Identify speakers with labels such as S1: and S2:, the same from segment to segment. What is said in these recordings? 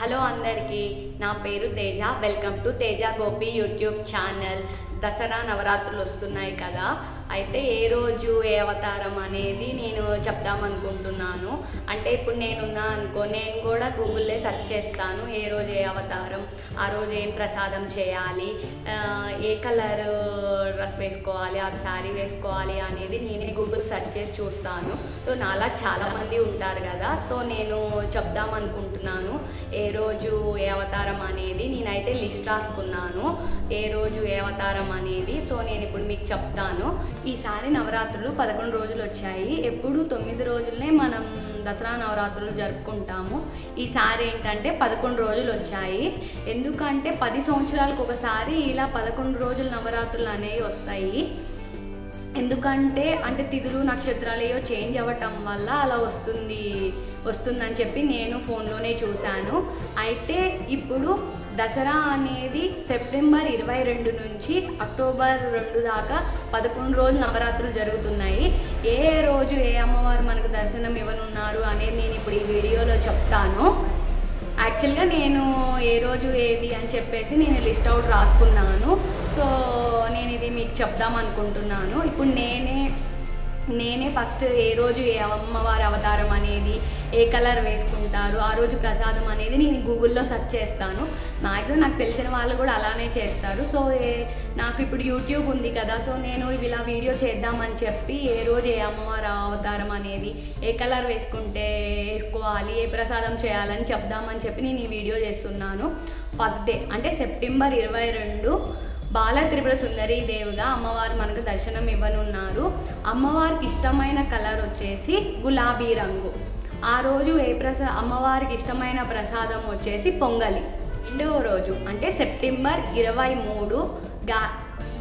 S1: Hello అందరికీ, నా పేరు Teja. Welcome to Teja Gopi YouTube channel. Dasara నవరాత్రులు వస్తున్నాయి కదా, అయితే ఏ రోజు ఏ అవతారం అనేది నేను చెప్దామనుకుంటున్నాను. అంటే ఇప్పుడు నేనున్నా అనుకో, నేను కూడా గూగుల్లో సెర్చ్ చేస్తాను ఏ రోజు ఏ అవతారం, ఆ రోజు ఏం ప్రసాదం చేయాలి, ఏ కలర్ డ్రెస్ వేసుకోవాలి, ఆ శారీ వేసుకోవాలి అనేది నేనే గూగుల్ సెర్చ్ చేసి చూస్తాను. సో నాలా చాలామంది ఉంటారు కదా, సో నేను చెప్దామనుకుంటున్నాను ఏ రోజు ఏ అవతారం అనేది. నేనైతే లిస్ట్ రాసుకున్నాను ఏ రోజు ఏ అవతారం అనేది. సో నేను ఇప్పుడు మీకు చెప్తాను. ఈసారి నవరాత్రులు 11 రోజులు వచ్చాయి. ఎప్పుడు 9 రోజులనే మనం దసరా నవరాత్రులు జరుపుకుంటాము. ఈసారి ఏంటంటే 11 రోజులు వచ్చాయి. ఎందుకంటే 10 సంవత్సరాలకు ఒకసారి ఇలా 11 రోజుల నవరాత్రులు అనేవి వస్తాయి. ఎందుకంటే తిథులు నక్షత్రాలు ఏవో చేంజ్ అవ్వటం వల్ల అలా వస్తుందని చెప్పి నేను ఫోన్లోనే చూశాను. అయితే ఇప్పుడు దసరా అనేది సెప్టెంబర్ 22 నుంచి అక్టోబర్ 2 దాకా 11 రోజులు నవరాత్రులు జరుగుతున్నాయి. ఏ రోజు ఏ అమ్మవారు మనకు దర్శనం ఇవ్వనున్నారు అనేది నేను ఇప్పుడు ఈ వీడియోలో చెప్తాను. యాక్చువల్గా నేను ఏ రోజు ఏది అని చెప్పేసి నేను లిస్ట్ అవుట్ రాసుకున్నాను. సో నేను ఇది మీకు చెప్దాం అనుకుంటున్నాను. ఇప్పుడు నేనే ఫస్ట్ ఏ రోజు ఏ అమ్మవారి అవతారం అనేది, ఏ కలర్ వేసుకుంటారు, ఆ రోజు ప్రసాదం అనేది నేను గూగుల్లో సెర్చ్ చేస్తాను. మ్యాక్సిమం నాకు తెలిసిన వాళ్ళు కూడా అలానే చేస్తారు. సో నాకు ఇప్పుడు యూట్యూబ్ ఉంది కదా, సో నేను ఇలా వీడియో చేద్దామని చెప్పి ఏ రోజు ఏ అమ్మవారి అవతారం అనేది, ఏ కలర్ వేసుకోవాలి, ఏ ప్రసాదం చేయాలని చెప్దామని చెప్పి నేను ఈ వీడియో చేస్తున్నాను. ఫస్ట్ డే అంటే సెప్టెంబర్ 22 బాల త్రిపుర సుందరి దేవిగా అమ్మవారు మనకు దర్శనం ఇవ్వనున్నారు. అమ్మవారికి ఇష్టమైన కలర్ వచ్చేసి గులాబీ రంగు. ఆ రోజు అమ్మవారికి ఇష్టమైన ప్రసాదం వచ్చేసి పొంగలి. రెండవ రోజు అంటే సెప్టెంబర్ 23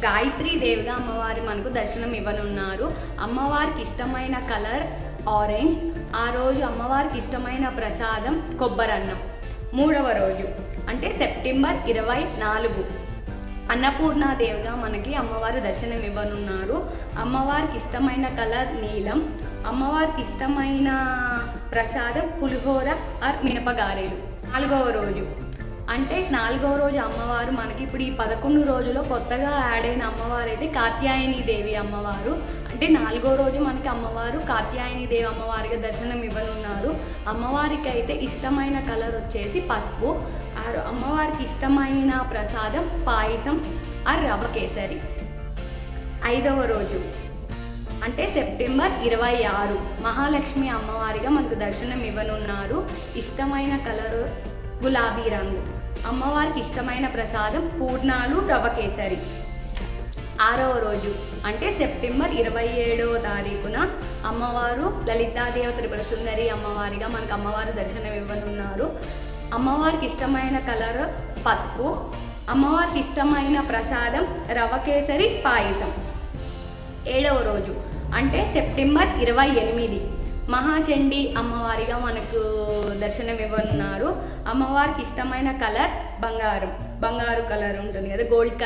S1: గాయత్రీ దేవిగా అమ్మవారు మనకు దర్శనం ఇవ్వనున్నారు. అమ్మవారికి ఇష్టమైన కలర్ ఆరెంజ్. ఆ రోజు అమ్మవారికి ఇష్టమైన ప్రసాదం కొబ్బరన్నం. మూడవ రోజు అంటే సెప్టెంబర్ 24 అన్నపూర్ణాదేవిగా మనకి అమ్మవారు దర్శనం ఇవ్వనున్నారు. అమ్మవారికి ఇష్టమైన కలర్ నీలం. అమ్మవారికి ఇష్టమైన ప్రసాదం పులిహోర ఆర్ మినపగారెలు. నాలుగవ రోజు అంటే నాలుగవ రోజు అమ్మవారు మనకి ఇప్పుడు ఈ 11 రోజుల్లో కొత్తగా యాడ్ అయిన అమ్మవారు అయితే కాత్యాయని దేవి అమ్మవారు. అంటే నాలుగో రోజు మనకి అమ్మవారు కాత్యాయని దేవి అమ్మవారిగా దర్శనం ఇవ్వనున్నారు. అమ్మవారికి అయితే ఇష్టమైన కలర్ వచ్చేసి పసుపు. అమ్మవారికి ఇష్టమైన ప్రసాదం పాయసం ఆర్ రవ్వ కేసరి. ఐదవ రోజు అంటే సెప్టెంబర్ 26 మహాలక్ష్మి అమ్మవారిగా మనకు దర్శనం ఇవ్వనున్నారు. ఇష్టమైన కలరు గులాబీ రంగు. అమ్మవారికి ఇష్టమైన ప్రసాదం పూర్ణాలు రవ్వ కేసరి. ఆరవ రోజు అంటే సెప్టెంబర్ 27వ తారీఖున అమ్మవారు లలితాదేవి త్రిపుర సుందరి అమ్మవారిగా మనకు అమ్మవారు దర్శనం ఇవ్వనున్నారు. అమ్మవారికి ఇష్టమైన కలర్ పసుపు. అమ్మవారికి ఇష్టమైన ప్రసాదం రవ్వ కేసరి పాయసం. ఏడవ రోజు అంటే సెప్టెంబర్ 28 మహాచండీ అమ్మవారిగా మనకు దర్శనం ఇవ్వనున్నారు. అమ్మవారికి ఇష్టమైన కలర్ బంగారు కలర్ ఉంటుంది కదా, గోల్డ్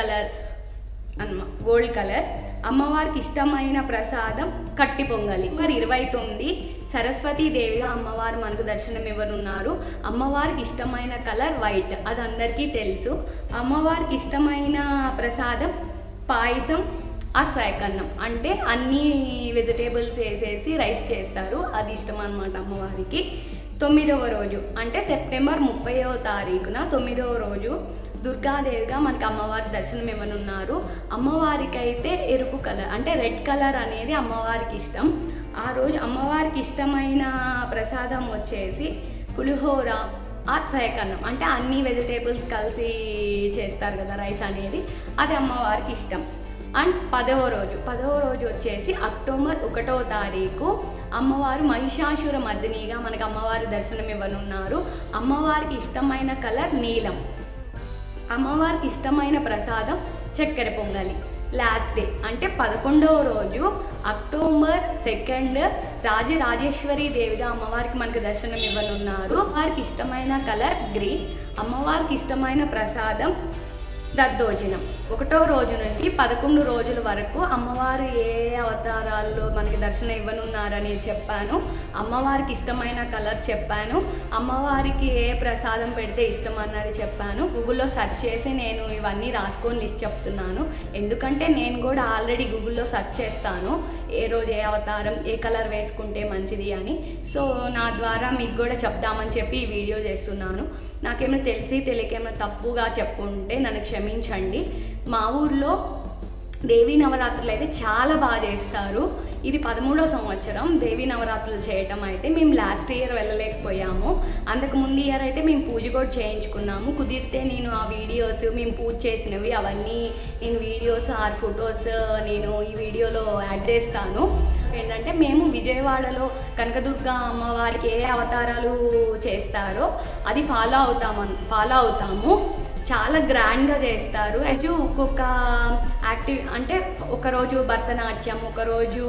S1: కలర్. అమ్మవారికి ఇష్టమైన ప్రసాదం కట్టి పొంగలి. మరి 29 సరస్వతీదేవిగా అమ్మవారు మనకు దర్శనం ఇవ్వనున్నారు. అమ్మవారికి ఇష్టమైన కలర్ వైట్, అది అందరికీ తెలుసు. అమ్మవారికి ఇష్టమైన ప్రసాదం పాయసం ఆర్ సాయకన్నం. అంటే అన్ని వెజిటేబుల్స్ వేసేసి రైస్ చేస్తారు, అది ఇష్టం అన్నమాట అమ్మవారికి. 9వ రోజు అంటే సెప్టెంబర్ 30వ తారీఖున 9వ రోజు దుర్గాదేవిగా మనకు అమ్మవారి దర్శనం ఇవ్వనున్నారు. అమ్మవారికి అయితే ఎరుపు కలర్ అంటే రెడ్ కలర్ అనేది అమ్మవారికి ఇష్టం. ఆ రోజు అమ్మవారికి ఇష్టమైన ప్రసాదం వచ్చేసి పులిహోర ఆర్ సాయకన్నం. అంటే అన్ని వెజిటేబుల్స్ కలిసి చేస్తారు కదా రైస్ అనేది, అది అమ్మవారికి ఇష్టం. అండ్ 10వ రోజు వచ్చేసి అక్టోబర్ 1వ తారీఖు అమ్మవారు మహిషాసుర మర్దినిగా మనకు అమ్మవారి దర్శనం ఇవ్వనున్నారు. అమ్మవారికి ఇష్టమైన కలర్ నీలం. అమ్మవారికి ఇష్టమైన ప్రసాదం చక్కెర పొంగలి. లాస్ట్ డే అంటే 11వ రోజు అక్టోబర్ 2 రాజరాజేశ్వరి దేవిగా అమ్మవారికి మనకు దర్శనం ఇవ్వనున్నారు. వారికి ఇష్టమైన కలర్ గ్రీన్. అమ్మవారికి ఇష్టమైన ప్రసాదం దద్దోజనం 1వ రోజు నుండి 11 రోజుల వరకు అమ్మవారు ఏ అవతారాల్లో మనకి దర్శనం ఇవ్వనున్నారని చెప్పాను. అమ్మవారికి ఇష్టమైన కలర్ చెప్పాను. అమ్మవారికి ఏ ప్రసాదం పెడితే ఇష్టం అన్నది చెప్పాను. గూగుల్లో సెర్చ్ చేసి నేను ఇవన్నీ రాసుకొని లిస్ట్ చెప్తున్నాను. ఎందుకంటే నేను కూడా ఆల్రెడీ గూగుల్లో సెర్చ్ చేస్తాను ఏ రోజు ఏ అవతారం ఏ కలర్ వేసుకుంటే మంచిది అని. సో నా ద్వారా మీకు కూడా చెప్దామని చెప్పి ఈ వీడియో చేస్తున్నాను. నాకేమైనా తెలిసి తెలియకేమైనా తప్పుగా చెప్పుంటే నన్ను క్షమించండి. మా ఊర్లో దేవీ నవరాత్రులు అయితే చాలా బాగా చేస్తారు. ఇది 13వ సంవత్సరం దేవీ నవరాత్రులు చేయటం. అయితే మేము లాస్ట్ ఇయర్ వెళ్ళలేకపోయాము. అంతకు ముందు ఇయర్ అయితే మేము పూజ కూడా చేయించుకున్నాము. కుదిరితే నేను ఆ వీడియోస్ మేము పూజ చేసినవి అవన్నీ నేను వీడియోస్ ఆర్ ఫొటోస్ నేను ఈ వీడియోలో యాడ్ చేస్తాను. ఏంటంటే మేము విజయవాడలో కనకదుర్గ అమ్మవారికి ఏ అవతారాలు చేస్తారో అది ఫాలో అవుతాము. చాలా గ్రాండ్గా చేస్తారు. అది ఒక్కొక్క అంటే ఒకరోజు భరతనాట్యం, ఒకరోజు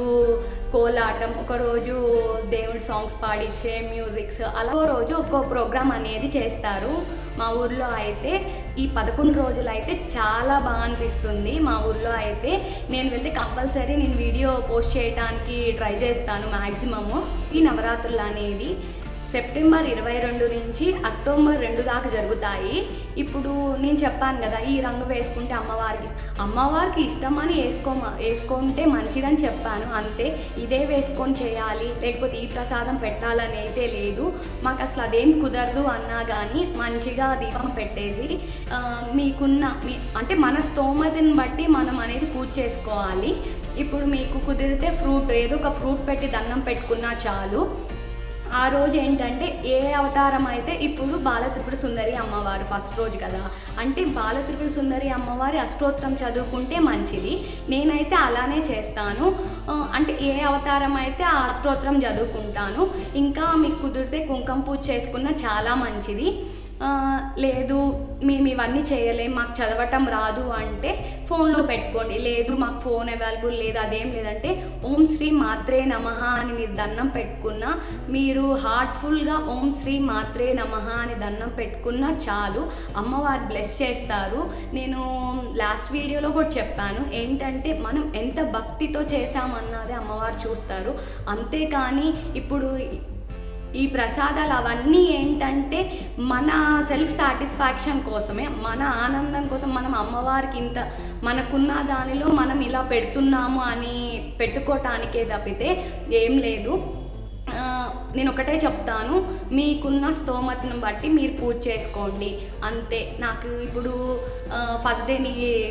S1: కోలాటం, ఒకరోజు దేవుడి సాంగ్స్ పాడించే మ్యూజిక్స్, అలా ఒక్కో రోజు ఒక్కో ప్రోగ్రామ్ అనేది చేస్తారు. మా ఊర్లో అయితే ఈ 11 రోజులు అయితే చాలా బాగా అనిపిస్తుంది. మా ఊర్లో అయితే నేను వెళ్తే కంపల్సరీ నేను వీడియో పోస్ట్ చేయడానికి ట్రై చేస్తాను మ్యాక్సిమము. ఈ నవరాత్రులు అనేది సెప్టెంబర్ 22 నుంచి అక్టోబర్ 2 దాకా జరుగుతాయి. ఇప్పుడు నేను చెప్పాను కదా ఈ రంగు వేసుకుంటే అమ్మవారికి ఇష్టమని వేసుకుంటే మంచిదని చెప్పాను అంతే. ఇదే వేసుకొని చేయాలి లేకపోతే ఈ ప్రసాదం పెట్టాలని అయితే లేదు. మాకు అసలు అదేం కుదరదు అన్నా కానీ మంచిగా దీపం పెట్టేసి అంటే మన స్తోమతని బట్టి మనం అనేది పూజ చేసుకోవాలి. ఇప్పుడు మీకు కుదిరితే ఏదో ఒక ఫ్రూట్ పెట్టి దండం పెట్టుకున్నా చాలు. ఆ రోజు ఏంటంటే ఏ అవతారం అయితే ఇప్పుడు బాలత్రిపుర సుందరి అమ్మవారు ఫస్ట్ రోజు కదా, అంటే బాలత్రిపుర సుందరి అమ్మవారి అష్టోత్తరం చదువుకుంటే మంచిది. నేనైతే అలానే చేస్తాను. అంటే ఏ అవతారం అయితే ఆ అష్టోత్తరం చదువుకుంటాను. ఇంకా మీకు కుదిరితే కుంకుమ పూజ చేసుకున్న చాలా మంచిది. లేదు మేము ఇవన్నీ చేయలేం మాకు చదవటం రాదు అంటే ఫోన్లో పెట్టుకోండి. లేదు మాకు ఫోన్ అవైలబుల్ లేదు అదేం లేదంటే ఓం శ్రీ మాత్రే నమః అని మీరు దండం పెట్టుకున్నా, మీరు హార్ట్ఫుల్గా ఓం శ్రీ మాత్రే నమః అని దండం పెట్టుకున్నా చాలు, అమ్మవారు బ్లెస్ చేస్తారు. నేను లాస్ట్ వీడియోలో కూడా చెప్పాను ఏంటంటే మనం ఎంత భక్తితో చేసామన్నది అమ్మవారు చూస్తారు. అంతేకాని ఇప్పుడు ఈ ప్రసాదాలు అవన్నీ ఏంటంటే మన సెల్ఫ్ సాటిస్ఫాక్షన్ కోసమే, మన ఆనందం కోసం మనం అమ్మవారికి మనకున్న దానిలో మనం ఇలా పెడుతున్నాము అని పెట్టుకోవటానికే తప్పితే ఏం లేదు. నేను ఒకటే చెప్తాను, మీకున్న స్తోమతను బట్టి మీరు పూజ చేసుకోండి అంతే. నాకు ఇప్పుడు ఫస్ట్ డే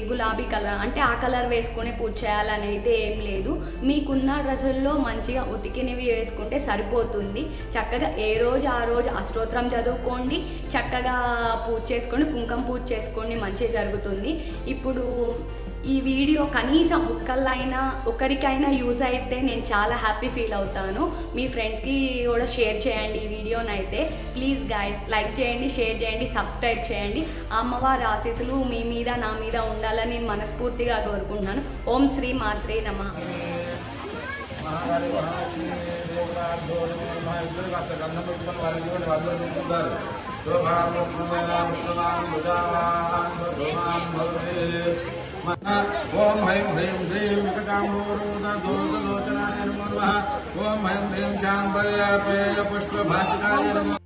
S1: గులాబీ కలర్ అంటే ఆ కలర్ వేసుకొని పూజ చేయాలని అయితే ఏం లేదు. మీకున్న డ్రెస్సుల్లో మంచిగా ఉతికినవి వేసుకుంటే సరిపోతుంది. చక్కగా ఏ రోజు ఆ రోజు అష్టోత్తరం చదువుకోండి, చక్కగా పూజ చేసుకోండి, కుంకుమ పూజ చేసుకోండి, మంచిగా జరుగుతుంది. ఇప్పుడు ఈ వీడియో కనీసం ఒకరికైనా యూజ్ అయితే నేను చాలా హ్యాపీ ఫీల్ అవుతాను. మీ ఫ్రెండ్స్కి కూడా షేర్ చేయండి ఈ వీడియోని అయితే ప్లీజ్ గైస్. లైక్ చేయండి, షేర్ చేయండి, సబ్స్క్రైబ్ చేయండి. అమ్మవారి ఆశీస్సులు మీ మీద నా మీద ఉండాలని మనస్ఫూర్తిగా కోరుకుంటున్నాను. ఓం శ్రీ మాత్రే నమః.
S2: ఓం హ్రైం హ్రీం శ్రీం వికటాంబోరోదోదలోచనాయ నమః. ఓం హ్రైం హ్రీం చాంబర్యాపేయ పుష్పభాసికాయ నమః.